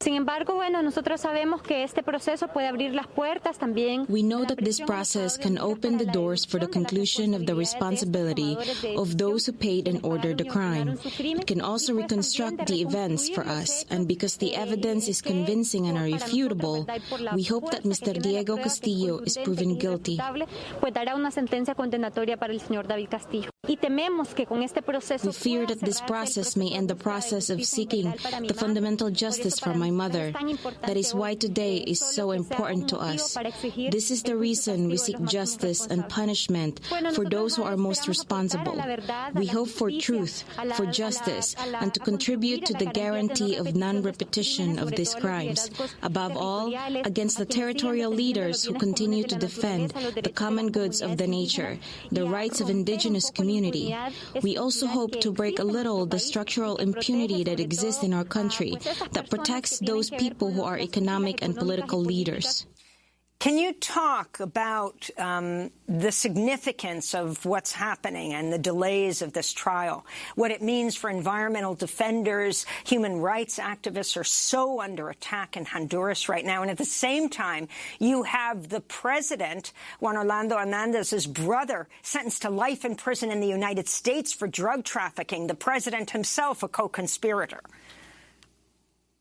Sin embargo, nosotros sabemos que este proceso puede abrir las puertas también. We know that this process can open the doors for the conclusion of the responsibility of those who paid and ordered the crime. It can also reconstruct the events for us, and because the evidence is convincing and irrefutable, we hope that Mr. Diego Castillo is proven guilty. Pues dará una sentencia condenatoria para el señor David Castillo. Y tememos que con este proceso We fear that this process may end the process of seeking the fundamental justice for my mother. That is why today is so important to us. This is the reason we seek justice and punishment for those who are most responsible. We hope for truth, for justice, and to contribute to the guarantee of non-repetition of these crimes. Above all, against the territorial leaders who continue to defend the common goods of the nature, the rights of indigenous communities. We also hope to break a little the structural impunity that exists in our country that protects those people who are economic and political leaders. Can you talk about the significance of what's happening and the delays of this trial, what it means for environmental defenders? Human rights activists are so under attack in Honduras right now. And at the same time, you have the president, Juan Orlando Hernandez's brother, sentenced to life in prison in the United States for drug trafficking, the president himself a co-conspirator.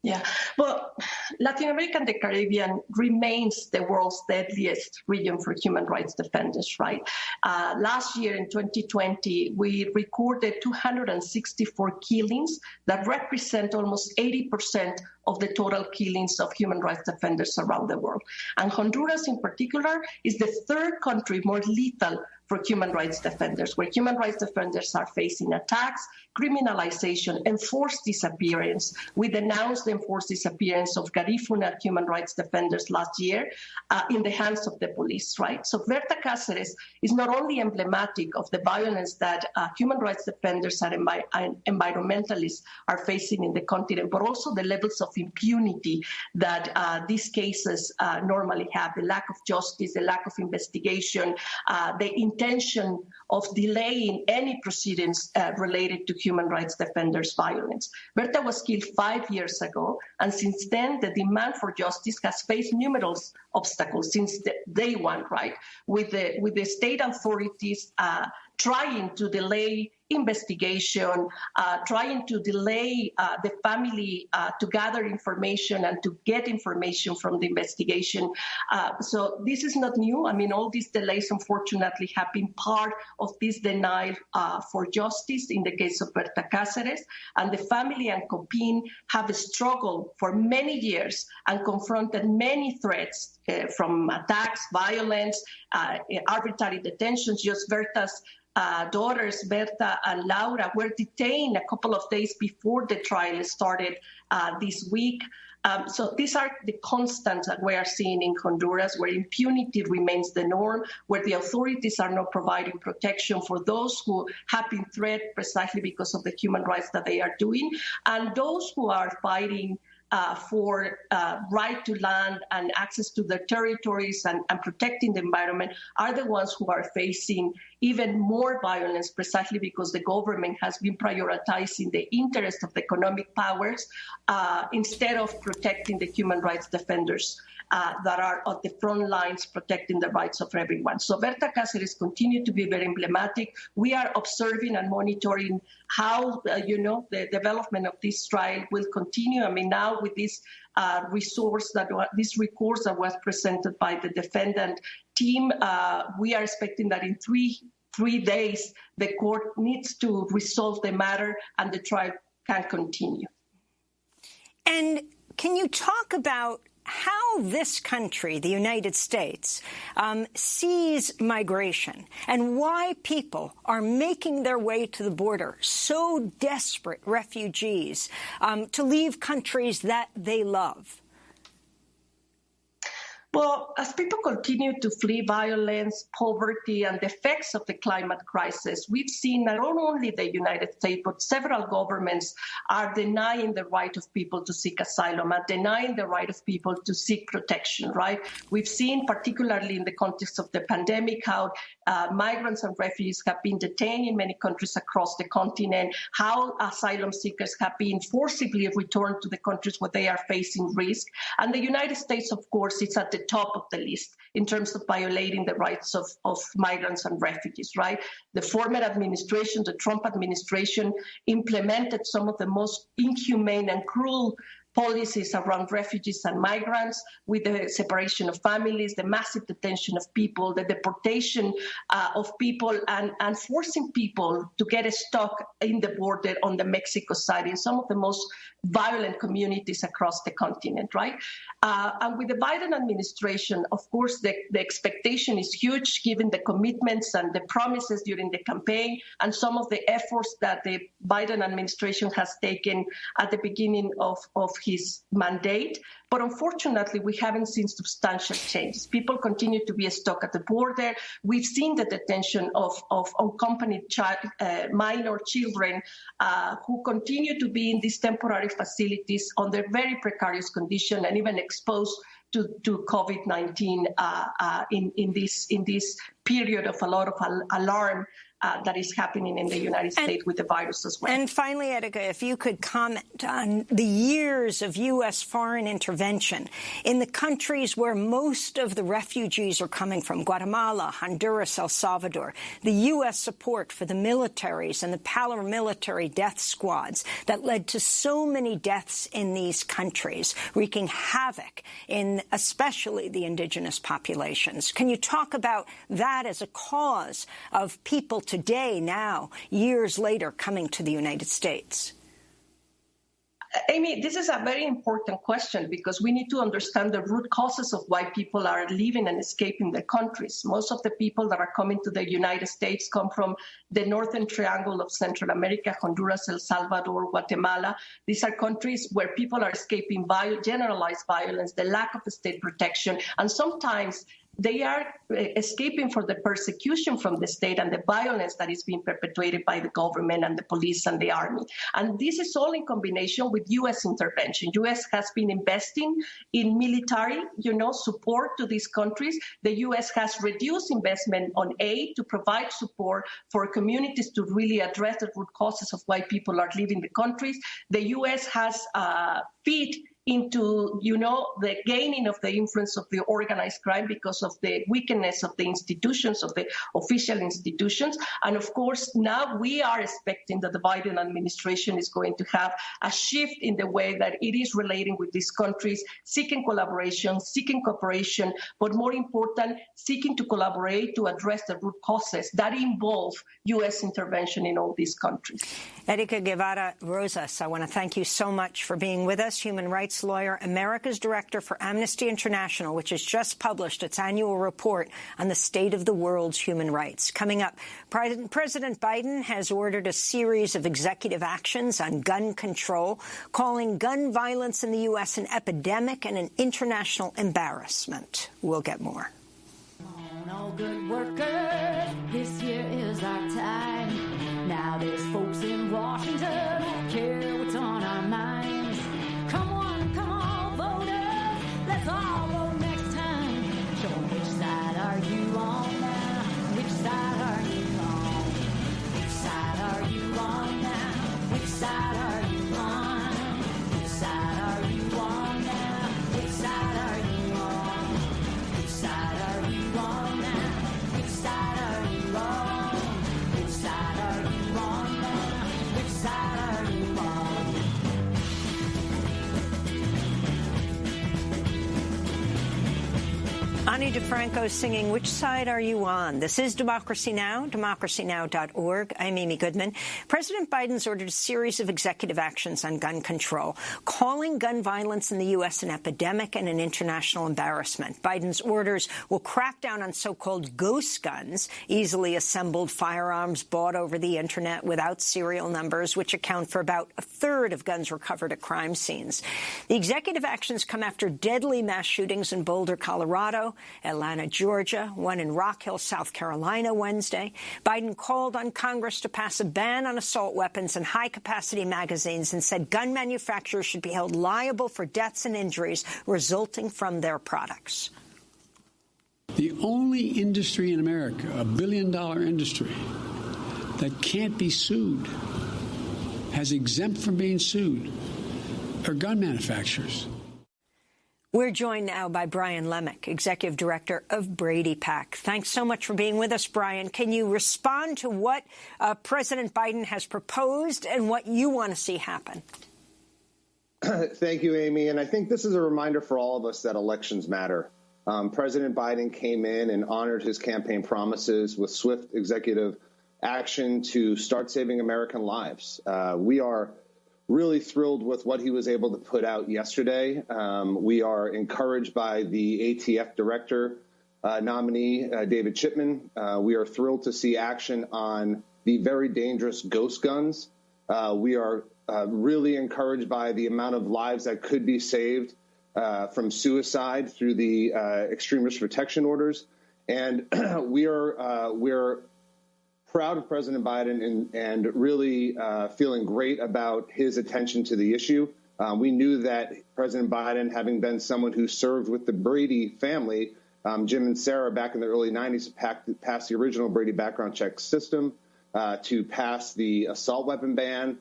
Yeah, well, Latin America and the Caribbean remains the world's deadliest region for human rights defenders, right? Last year in 2020, we recorded 264 killings that represent almost 80% of the total killings of human rights defenders around the world. And Honduras in particular is the third country more lethal for human rights defenders, where human rights defenders are facing attacks, criminalization, enforced disappearance. We denounced the enforced disappearance of Garifuna human rights defenders last year in the hands of the police, right? So Berta Cáceres is not only emblematic of the violence that human rights defenders and environmentalists are facing in the continent, but also the levels of impunity that these cases normally have, the lack of justice, the lack of investigation, the intention of delaying any proceedings related to human rights defenders' violence. Berta was killed 5 years ago, and since then, the demand for justice has faced numerous obstacles since day one, right? With the state authorities trying to delay investigation, trying to delay the family to gather information and to get information from the investigation. So this is not new. I mean, all these delays, unfortunately, have been part of this denial for justice in the case of Berta Cáceres. And the family and COPIN have struggled for many years and confronted many threats from attacks, violence, arbitrary detentions. Just Berta's daughters, Berta and Laura, were detained a couple of days before the trial started this week. So these are the constants that we are seeing in Honduras, where impunity remains the norm, where the authorities are not providing protection for those who have been threatened precisely because of the human rights that they are doing, and those who are fighting for right to land and access to their territories and protecting the environment are the ones who are facing even more violence precisely because the government has been prioritizing the interest of the economic powers instead of protecting the human rights defenders that are on the front lines protecting the rights of everyone. So Berta Cáceres continues to be very emblematic. We are observing and monitoring how, the development of this trial will continue. I mean, now with this this recourse that was presented by the defendant team, we are expecting that in three days, the court needs to resolve the matter and the trial can continue. And can you talk about how this country, the United States, sees migration and why people are making their way to the border, so desperate refugees, to leave countries that they love? Well, as people continue to flee violence, poverty, and the effects of the climate crisis, we've seen not only the United States, but several governments are denying the right of people to seek asylum, are denying the right of people to seek protection, right? We've seen, particularly in the context of the pandemic, how migrants and refugees have been detained in many countries across the continent, how asylum seekers have been forcibly returned to the countries where they are facing risk. And the United States, of course, is at the top of the list in terms of violating the rights of migrants and refugees, right? The former administration, the Trump administration, implemented some of the most inhumane and cruel policies around refugees and migrants, with the separation of families, the massive detention of people, the deportation of people, and forcing people to get stuck in the border on the Mexico side in some of the most violent communities across the continent, right? And with the Biden administration, of course, the expectation is huge, given the commitments and the promises during the campaign and some of the efforts that the Biden administration has taken at the beginning of his mandate. But unfortunately, we haven't seen substantial changes. People continue to be stuck at the border. We've seen the detention of unaccompanied minor children who continue to be in these temporary facilities under very precarious conditions and even exposed to COVID-19 in this period of a lot of alarm that is happening in the United States with the virus as well. And finally, Edika, if you could comment on the years of U.S. foreign intervention in the countries where most of the refugees are coming from, Guatemala, Honduras, El Salvador, the U.S. support for the militaries and the paramilitary death squads that led to so many deaths in these countries, wreaking havoc in especially the indigenous populations. Can you talk about that as a cause of people today, now, years later, coming to the United States? Amy, this is a very important question because we need to understand the root causes of why people are leaving and escaping their countries. Most of the people that are coming to the United States come from the northern triangle of Central America, Honduras, El Salvador, Guatemala. These are countries where people are escaping generalized violence, the lack of state protection, and sometimes they are escaping from the persecution from the state and the violence that is being perpetuated by the government and the police and the army. And this is all in combination with U.S. intervention. U.S. has been investing in military, support to these countries. The U.S. has reduced investment on aid to provide support for communities to really address the root causes of why people are leaving the countries. The U.S. has feed into, the gaining of the influence of the organized crime because of the weakness of the institutions, of the official institutions. And of course, now we are expecting that the Biden administration is going to have a shift in the way that it is relating with these countries, seeking collaboration, seeking cooperation, but more important, seeking to collaborate to address the root causes that involve U.S. intervention in all these countries. Erika Guevara Rosas, I want to thank you so much for being with us. Human rights lawyer, America's director for Amnesty International, which has just published its annual report on the state of the world's human rights. Coming up, President Biden has ordered a series of executive actions on gun control, calling gun violence in the U.S. an epidemic and an international embarrassment. We'll get more. All good workers, this year is our time. Now there's folks in Washington who care what's on our minds. Come on, voters, let's all vote next time. Show 'em which side are you on now? Which side are you on? Which side are you on now? Which side are you on? Which side are you on now? Which side are you on? Which side are you on now? Which side are you on? Which side are you on now? Which side are you on? Ani DeFranco singing Which Side Are You On? This is Democracy Now!, democracynow.org. I'm Amy Goodman. President Biden's ordered a series of executive actions on gun control, calling gun violence in the U.S. an epidemic and an international embarrassment. Biden's orders will crack down on so-called ghost guns, easily assembled firearms bought over the Internet without serial numbers, which account for about a third of guns recovered at crime scenes. The executive actions come after deadly mass shootings in Boulder, Colorado, Atlanta, Georgia, one in Rock Hill, South Carolina Wednesday. Biden called on Congress to pass a ban on assault weapons and high-capacity magazines and said gun manufacturers should be held liable for deaths and injuries resulting from their products. The only industry in America, a billion-dollar industry, that can't be sued, has exempt from being sued, are gun manufacturers. We're joined now by Brian Lemick, Executive Director of Brady PAC. Thanks so much for being with us, Brian. Can you respond to what President Biden has proposed and what you want to see happen? Thank you, Amy. And I think this is a reminder for all of us that elections matter. President Biden came in and honored his campaign promises with swift executive action to start saving American lives. We are really thrilled with what he was able to put out yesterday. We are encouraged by the ATF director nominee, David Chipman. We are thrilled to see action on the very dangerous ghost guns. We are really encouraged by the amount of lives that could be saved from suicide through the extreme risk protection orders. And we're proud of President Biden and really feeling great about his attention to the issue. We knew that President Biden, having been someone who served with the Brady family, Jim and Sarah, back in the early 90s, passed the original Brady background check system to pass the assault weapon ban.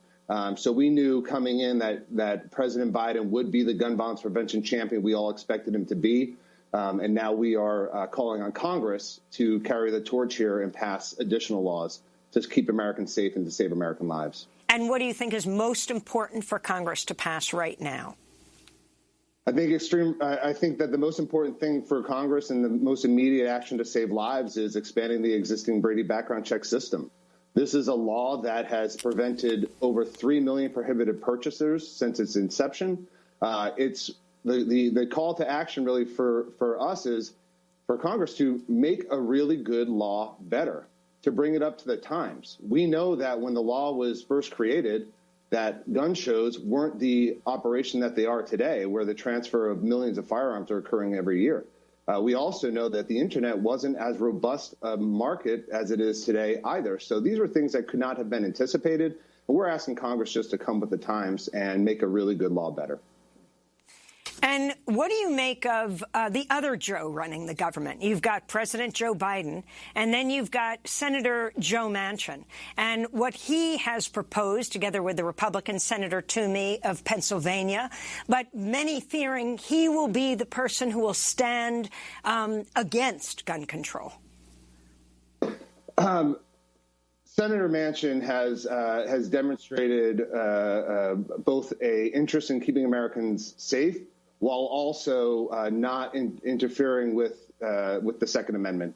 So we knew coming in that President Biden would be the gun violence prevention champion we all expected him to be. And now we are calling on Congress to carry the torch here and pass additional laws to keep Americans safe and to save American lives. And what do you think is most important for Congress to pass right now? I think that the most important thing for Congress and the most immediate action to save lives is expanding the existing Brady background check system. This is a law that has prevented over 3 million prohibited purchasers since its inception. The call to action really for us is for Congress to make a really good law better, to bring it up to the times. We know that when the law was first created, that gun shows weren't the operation that they are today, where the transfer of millions of firearms are occurring every year. We also know that the Internet wasn't as robust a market as it is today either. So these are things that could not have been anticipated. And we're asking Congress just to come with the times and make a really good law better. And what do you make of the other Joe running the government? You've got President Joe Biden, and then you've got Senator Joe Manchin. And what he has proposed, together with the Republican Senator Toomey of Pennsylvania, but many fearing he will be the person who will stand against gun control. Senator Manchin has demonstrated both an interest in keeping Americans safe, while also not interfering with the Second Amendment.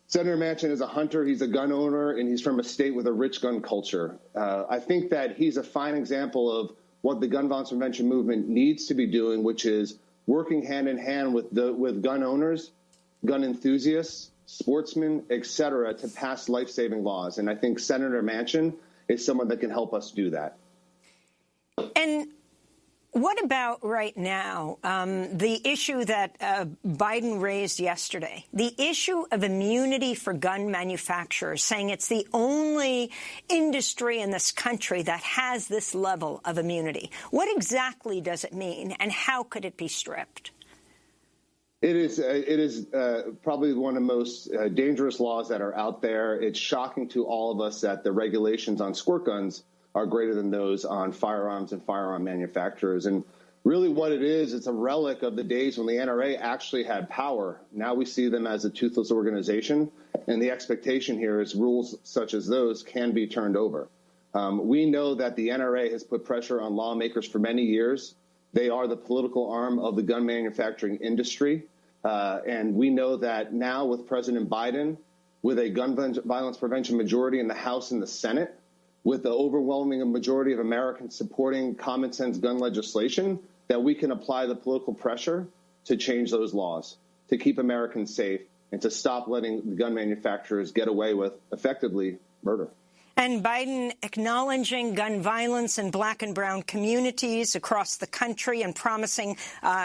Senator Manchin is a hunter, he's a gun owner, and he's from a state with a rich gun culture. I think that he's a fine example of what the gun violence prevention movement needs to be doing, which is working hand in hand with gun owners, gun enthusiasts, sportsmen, et cetera, to pass life-saving laws. And I think Senator Manchin is someone that can help us do that. And what about right now, the issue that Biden raised yesterday, the issue of immunity for gun manufacturers, saying it's the only industry in this country that has this level of immunity? What exactly does it mean, and how could it be stripped? It is probably one of the most dangerous laws that are out there. It's shocking to all of us that the regulations on squirt guns are greater than those on firearms and firearm manufacturers. And really what it is, it's a relic of the days when the NRA actually had power. Now we see them as a toothless organization, and the expectation here is rules such as those can be turned over. We know that the NRA has put pressure on lawmakers for many years. They are the political arm of the gun manufacturing industry. And we know that now with President Biden, with a gun violence prevention majority in the House and the Senate, with the overwhelming majority of Americans supporting common sense gun legislation, that we can apply the political pressure to change those laws, to keep Americans safe, and to stop letting the gun manufacturers get away with, effectively, murder. And Biden acknowledging gun violence in black and brown communities across the country and promising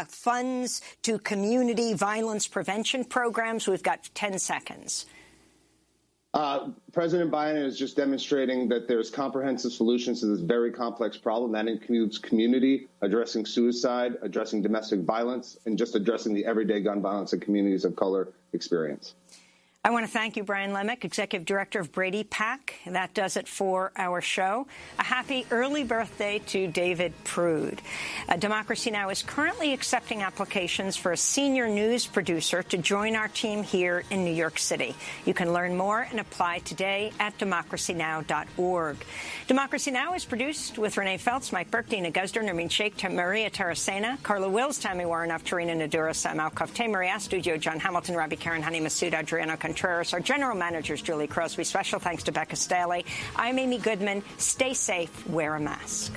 funds to community violence prevention programs. We've got 10 seconds. President Biden is just demonstrating that there's comprehensive solutions to this very complex problem. That includes community, addressing suicide, addressing domestic violence, and just addressing the everyday gun violence that communities of color experience. I want to thank you, Brian Lemick, Executive Director of Brady PAC. That does it for our show. A happy early birthday to David Prude. Democracy Now! Is currently accepting applications for a senior news producer to join our team here in New York City. You can learn more and apply today at democracynow.org. Democracy Now! Is produced with Renee Feltz, Mike Burke, Dina Guzder, Nermeen Sheikh, Maria Taracena, Carla Wills, Tammy Warrenoff, Tarina Nadura, Sam Alcoff, Maria Studio, John Hamilton, Robbie Karen, Honey Masood, Adriano Contreras. Our general manager is Julie Crosby. Special thanks to Becca Staley. I'm Amy Goodman. Stay safe. Wear a mask.